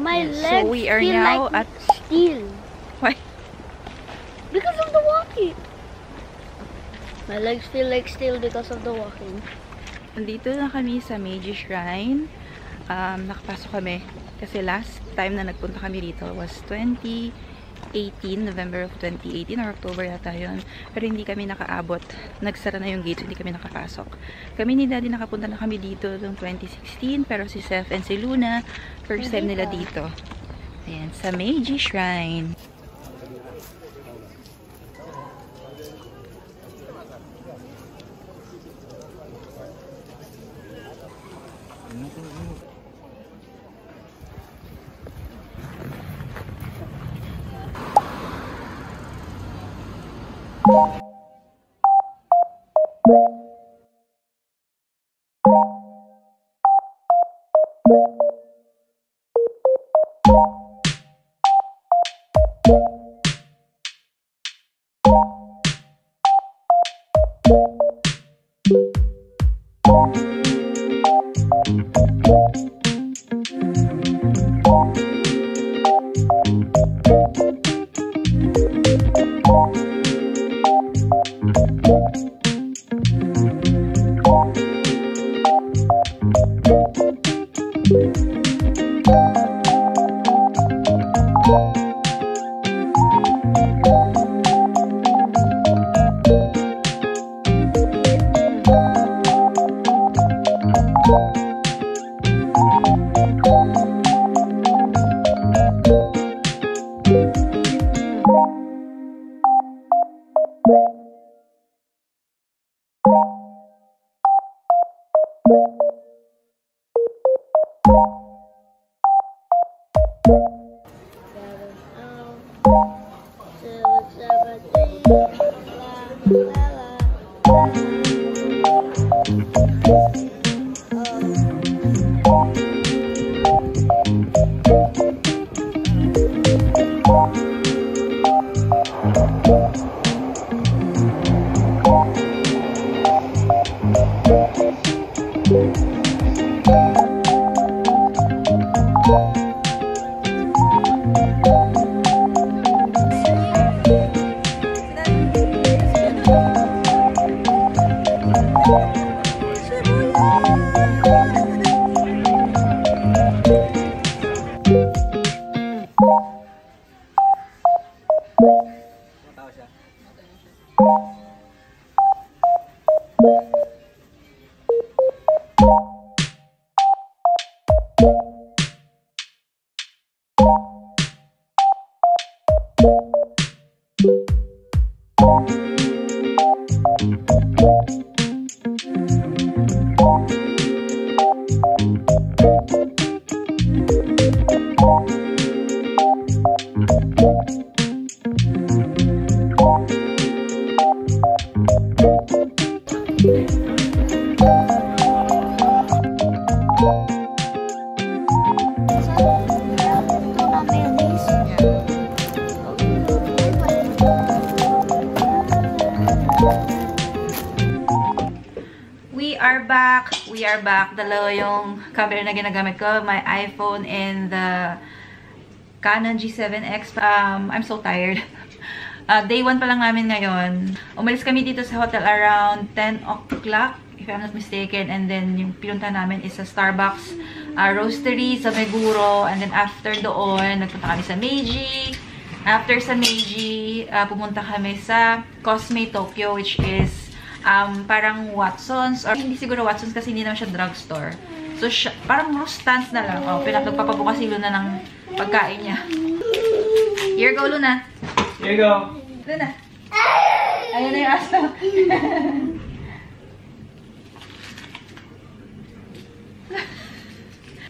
My legs so we are feel now like at steel. Why? Because of the walking. My legs feel like steel because of the walking. Nandito na kami sa Meiji Shrine. Nakapasok kami kasi last time na nagpunta kami dito was 2018, November of 2018 or October yata yun. Pero hindi kami nakaabot. Nagsara na yung gate, hindi kami nakapasok. Kami ni Daddy nakapunta na kami dito noong 2016, pero si Seth and si Luna, first time nila dito. Ayan, sa Meiji Shrine. We are back. Dalawa yung camera na ginagamit ko. My iPhone and the Canon G7X. I'm so tired. Day 1 pa lang namin ngayon. Umalis kami dito sa hotel around 10 o'clock, if I'm not mistaken. And then, yung pinunta namin is sa Starbucks Roastery sa Meguro. And then, after doon, nagpunta kami sa Meiji. After sa Meiji, pumunta kami sa Cosme Tokyo, which is parang Watson's, or hindi siguro Watson's kasi hindi naman siya drugstore. So, parang Rustan's na lang. Oh, pinagpapabukas si Luna ng pagkain niya. Here go, Luna. Here you go. Luna. Ayun na yung aso.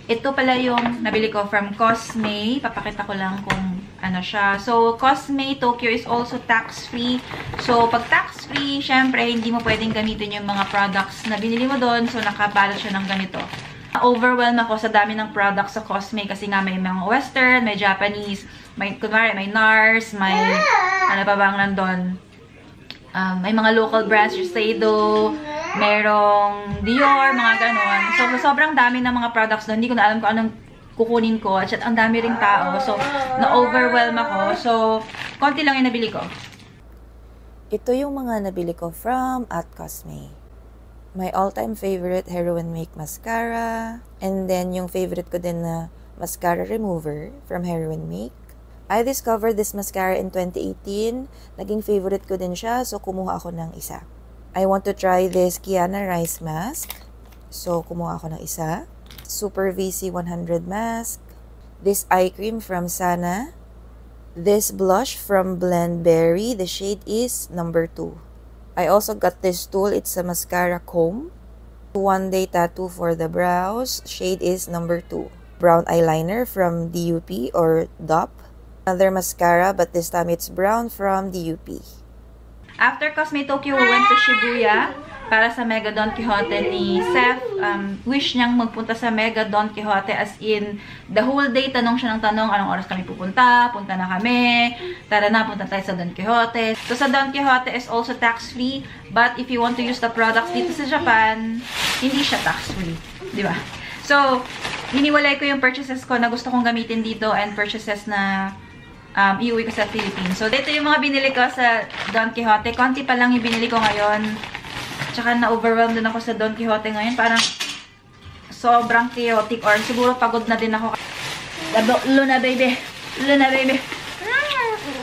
Ito pala yung nabili ko from Cosme. Papakita ko lang kung ano siya. So, Cosme Tokyo is also tax-free. So, pag tax-free, syempre, hindi mo pwedeng gamitin yung mga products na binili mo doon. So, nakabalot siya ng ganito. Overwhelmed ako sa dami ng products sa Cosme kasi nga may mga Western, may Japanese, may, kunwari, may NARS, may, ano pa bang nandun? May mga local brands, Shiseido, merong Dior, mga ganon. So, sobrang dami ng mga products doon. Hindi ko na alam kukunin ko. At ang dami ring tao. So, na-overwhelm ako. So, konti lang yung nabili ko. Ito yung mga nabili ko from at Cosme. My all-time favorite Heroin Make mascara. And then, yung favorite ko din na mascara remover from Heroin Make. I discovered this mascara in 2018. Naging favorite ko din siya, so kumuha ako ng isa. I want to try this Kiana Rice Mask. So, kumuha ako ng isa. Super VC 100 Mask. This eye cream from Sana. This blush from Blend Berry. The shade is number 2. I also got this tool. It's a mascara comb. One Day Tattoo for the brows. Shade is number 2. Brown eyeliner from DUP or DOP. Another mascara, but this time it's brown from DUP. After Cosme Tokyo, we went to Shibuya para sa Mega Don Quixote ni Seth. Wish niyang magpunta sa Mega Don Quixote, as in, the whole day, tanong siya ng tanong, anong oras kami pupunta, punta na kami, tara na, punta tayo sa Don Quixote. So, sa Don Quixote is also tax-free, but if you want to use the products dito sa Japan, hindi siya tax-free, di ba? So, hiniwalay ko yung purchases ko na gusto kong gamitin dito and purchases na iuwi ko sa Philippines. So, dito yung mga binili ko sa Don Quixote. Konti pa lang yung binili ko ngayon. Tsaka na-overwhelmed din ako sa Don Quixote ngayon. Parang sobrang chaotic or siguro pagod na din ako. Luna, baby. Luna, baby.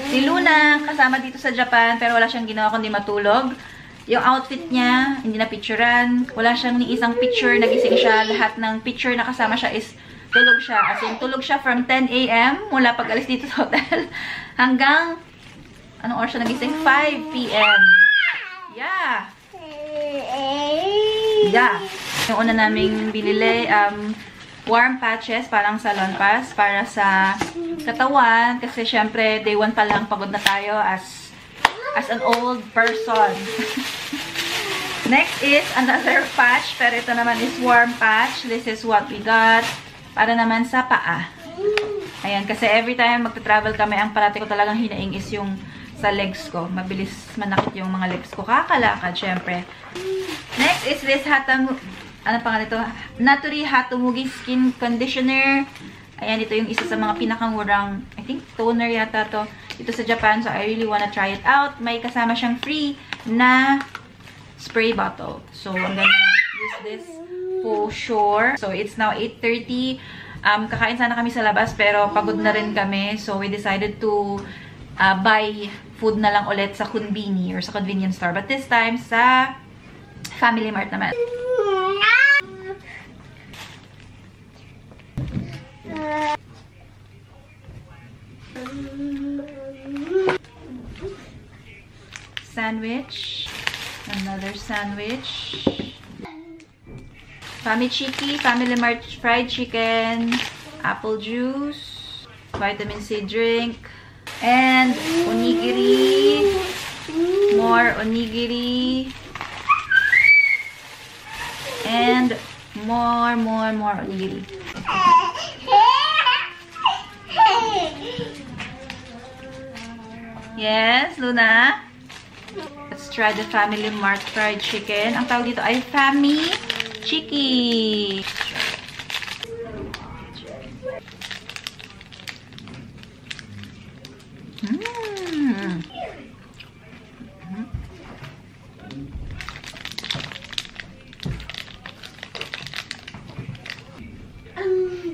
Si Luna, kasama dito sa Japan, pero wala siyang ginawa kundi matulog. Yung outfit niya, hindi na picturean. Wala siyang ni isang picture, nagising siya. Lahat ng picture na kasama siya is tulog siya. As in, tulog siya from 10 a.m. mula pag-alis dito sa hotel hanggang, anong oras siya nagising? 5 p.m. Yeah. Yeah. Yung una naming binili, warm patches, parang salon pass, para sa katawan. Kasi syempre, day 1 pa lang pagod na tayo as an old person. Next is another patch, pero ito naman is warm patch. This is what we got. Para naman sa paa. Ayan, kasi every time magta-travel kami, ang parati ko talagang hinaing is yung sa legs ko. Mabilis manakit yung mga legs ko. Kakalakad, syempre. Next is this ano pangalan ito? Natori Hatumugi Skin Conditioner. Ayan, ito yung isa sa mga pinakamurang, I think, toner yata to dito sa Japan. So, I really wanna try it out. May kasama siyang free na spray bottle. So, I'm gonna use this for sure. So, it's now 8:30. Kakain sana kami sa labas, pero pagod na rin kami. So, we decided to buy food na lang ulit sa Konbini or sa convenience store. But this time, sa Family Mart naman. Sandwich. Another sandwich. Famichiki, Family Mart fried chicken, apple juice, vitamin C drink, and onigiri. More onigiri. And more onigiri. Yes, Luna? Let's try the Family Mart fried chicken. Ang tawag dito ay Famichiki.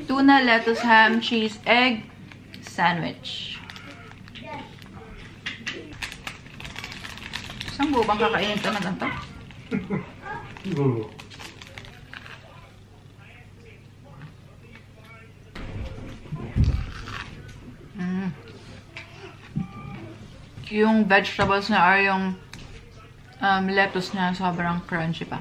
Tuna, lettuce, ham, cheese, egg sandwich. Saan mo bang kakainin ito na ganito? Yung vegetables na or yung lettuce niya sobrang crunchy pa.